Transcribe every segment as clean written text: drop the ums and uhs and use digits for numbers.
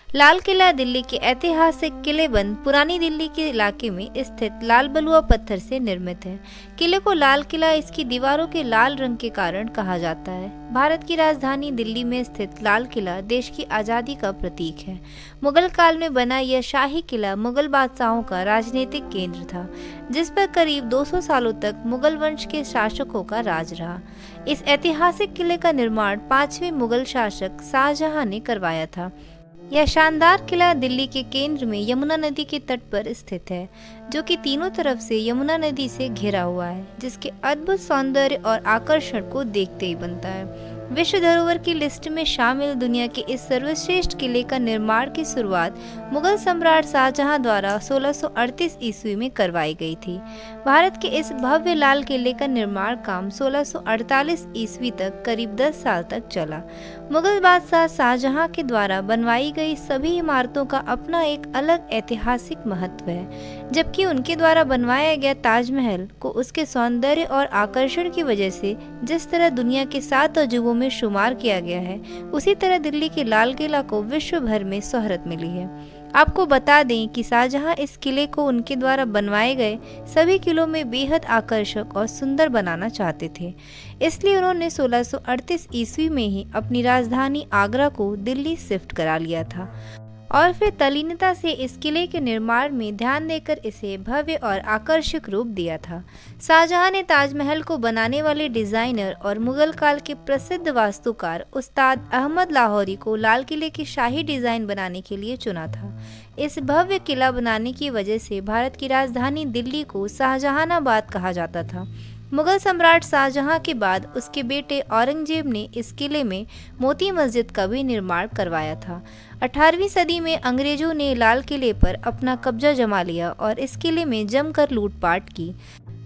लाल किला दिल्ली के ऐतिहासिक किलेबंद पुरानी दिल्ली के इलाके में स्थित लाल बलुआ पत्थर से निर्मित है। किले को लाल किला इसकी दीवारों के लाल रंग के कारण कहा जाता है। भारत की राजधानी दिल्ली में स्थित लाल किला देश की आज़ादी का प्रतीक है। मुगल काल में बना यह शाही किला मुगल बादशाहों का राजनीतिक केंद्र था, जिस पर करीब 200 सालों तक मुगल वंश के शासकों का राज रहा। इस ऐतिहासिक किले का निर्माण 5वें मुगल शासक शाहजहां ने करवाया था। यह शानदार किला दिल्ली के केंद्र में यमुना नदी के तट पर स्थित है, जो कि तीनों तरफ से यमुना नदी से घिरा हुआ है, जिसके अद्भुत सौंदर्य और आकर्षण को देखते ही बनता है। विश्व धरोहर की लिस्ट में शामिल दुनिया के इस सर्वश्रेष्ठ किले का निर्माण की शुरुआत मुगल सम्राट शाहजहां द्वारा 1638 ईस्वी में करवाई गई थी। भारत के इस भव्य लाल किले का निर्माण काम 1648 ईस्वी तक करीब 10 साल तक चला। मुगल बादशाह शाहजहां के द्वारा बनवाई गई सभी इमारतों का अपना एक अलग ऐतिहासिक महत्व है, जबकि उनके द्वारा बनवाया गया ताजमहल को उसके सौंदर्य और आकर्षण की वजह से जिस तरह दुनिया के 7 अजूबों में शुमार किया गया है, उसी तरह दिल्ली के लाल किला को विश्व भर में शोहरत मिली है। आपको बता दें कि शाहजहां इस किले को उनके द्वारा बनवाए गए सभी किलों में बेहद आकर्षक और सुंदर बनाना चाहते थे। इसलिए उन्होंने 1638 ईस्वी में ही अपनी राजधानी आगरा को दिल्ली शिफ्ट करा लिया था और फिर तल्लीनता से इस किले के निर्माण में ध्यान देकर इसे भव्य और आकर्षक रूप दिया था। शाहजहां ने ताजमहल को बनाने वाले डिजाइनर और मुगल काल के प्रसिद्ध वास्तुकार उस्ताद अहमद लाहौरी को लाल किले की शाही डिजाइन बनाने के लिए चुना था। इस भव्य किला बनाने की वजह से भारत की राजधानी दिल्ली को शाहजहानाबाद कहा जाता था। मुगल सम्राट शाहजहां के बाद उसके बेटे औरंगजेब ने इस किले में मोती मस्जिद का भी निर्माण करवाया था। 18वीं सदी में अंग्रेजों ने लाल किले पर अपना कब्जा जमा लिया और इस किले में जमकर लूटपाट की।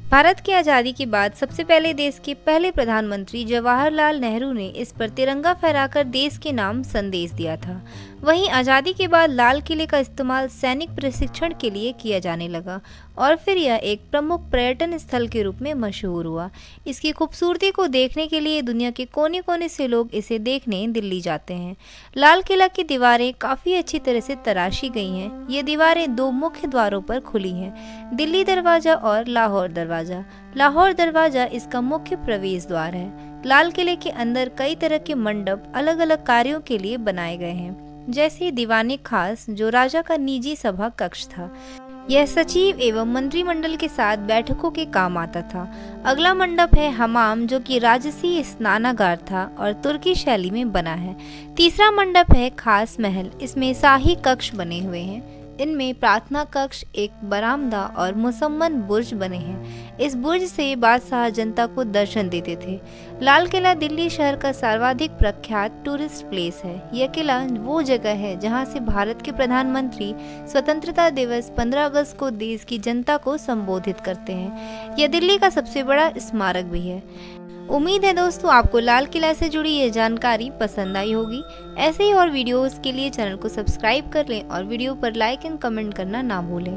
भारत की आज़ादी के बाद सबसे पहले देश के पहले प्रधानमंत्री जवाहरलाल नेहरू ने इस पर तिरंगा फहराकर देश के नाम संदेश दिया था। वहीं आज़ादी के बाद लाल किले का इस्तेमाल सैनिक प्रशिक्षण के लिए किया जाने लगा और फिर यह एक प्रमुख पर्यटन स्थल के रूप में मशहूर हुआ। इसकी खूबसूरती को देखने के लिए दुनिया के कोने कोने से लोग इसे देखने दिल्ली जाते हैं। लाल किला की दीवारें काफ़ी अच्छी तरह से तराशी गई हैं। ये दीवारें 2 मुख्य द्वारों पर खुली हैं, दिल्ली दरवाज़ा और लाहौर दरवाज़ा। लाहौर दरवाज़ा इसका मुख्य प्रवेश द्वार है। लाल किले के अंदर कई तरह के मंडप अलग अलग कार्यों के लिए बनाए गए हैं, जैसे दीवाने खास, जो राजा का निजी सभा कक्ष था। यह सचिव एवं मंत्रिमंडल के साथ बैठकों के काम आता था। अगला मंडप है हमाम, जो कि राजसी स्नानागार था और तुर्की शैली में बना है। तीसरा मंडप है खास महल। इसमें शाही कक्ष बने हुए हैं। इनमें प्रार्थना कक्ष, एक बरामदा और मुसम्मन बुर्ज बने हैं। इस बुर्ज से बादशाह जनता को दर्शन देते थे। लाल किला दिल्ली शहर का सर्वाधिक प्रख्यात टूरिस्ट प्लेस है। यह किला वो जगह है जहां से भारत के प्रधानमंत्री स्वतंत्रता दिवस 15 अगस्त को देश की जनता को संबोधित करते हैं। यह दिल्ली का सबसे बड़ा स्मारक भी है। उम्मीद है दोस्तों आपको लाल किला से जुड़ी ये जानकारी पसंद आई होगी। ऐसे ही और वीडियोस के लिए चैनल को सब्सक्राइब कर लें और वीडियो पर लाइक एंड कमेंट करना ना भूलें।